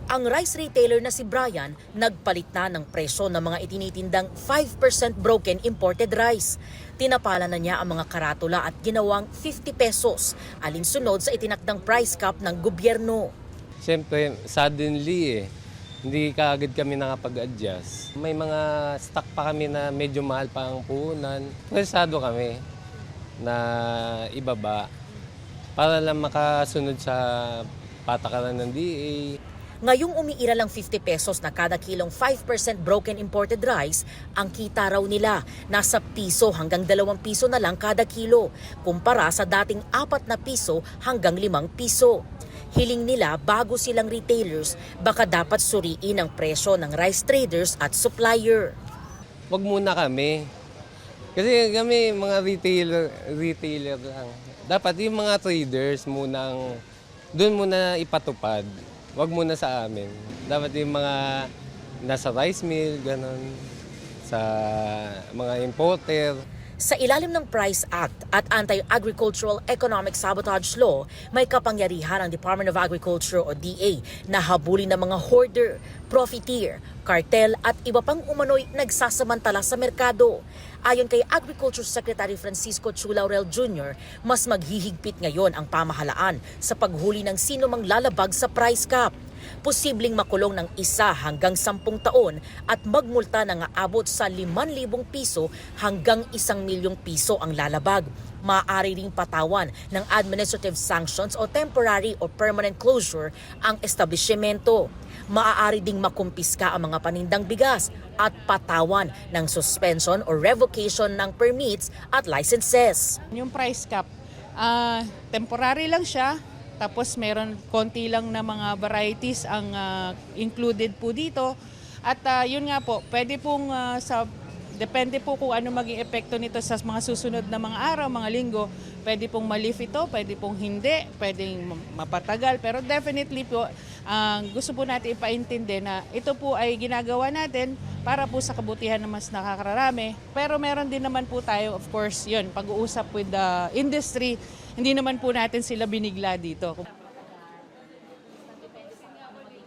Ang rice retailer na si Brian, nagpalit na ng presyo ng mga itinitindang 5% broken imported rice. Tinapalan na niya ang mga karatula at ginawang 50 pesos, alinsunod sa itinakdang price cap ng gobyerno. Siyempre, suddenly hindi kaagad kami nakapag-adjust. May mga stock pa kami na medyo mahal pa ang puhunan. Presado kami na ibaba para lang makasunod sa patakaran ng DA. Ngayong umiira lang 50 pesos na kada kilong 5% broken imported rice, ang kita raw nila nasa piso hanggang 2 piso na lang kada kilo, kumpara sa dating 4 na piso hanggang 5 piso. Hiling nila bago silang retailers, baka dapat suriin ang presyo ng rice traders at supplier. Wag muna kami. Kasi kami mga retailer lang. Dapat yung mga traders munang doon muna ipatupad. Wag muna sa amin. Dapat yung mga nasa rice mill, ganun, sa mga importer. Sa ilalim ng Price Act at Anti-Agricultural Economic Sabotage Law, may kapangyarihan ang Department of Agriculture o DA na habulin ng mga hoarder, profiteer, cartel at iba pang umano'y nagsasamantala sa merkado. Ayon kay Agriculture Secretary Francisco Chu Laurel Jr., mas maghihigpit ngayon ang pamahalaan sa paghuli ng sino mang lalabag sa price cap. Posibleng makulong ng 1 hanggang 10 taon at magmulta na nga abot sa 5,000 piso hanggang 1,000,000 piso ang lalabag. Maaari ring patawan ng administrative sanctions o temporary or permanent closure ang establishmento. Maaari ding makumpiska ang mga panindang bigas at patawan ng suspension or revocation ng permits at licenses. Yung price cap, temporary lang siya. Tapos meron konti lang na mga varieties ang included po dito. At yun nga po, pwede pong depende po kung ano maging epekto nito sa mga susunod na mga araw, mga linggo. Pwede pong ma-lift ito, pwede pong hindi, pwedeng mapatagal. Pero definitely po, gusto po natin ipaintindi na ito po ay ginagawa natin para po sa kabutihan ng mas nakakararami. Pero meron din naman po tayo, of course, yun, pag-uusap with the industry. Hindi naman po natin sila binigla dito.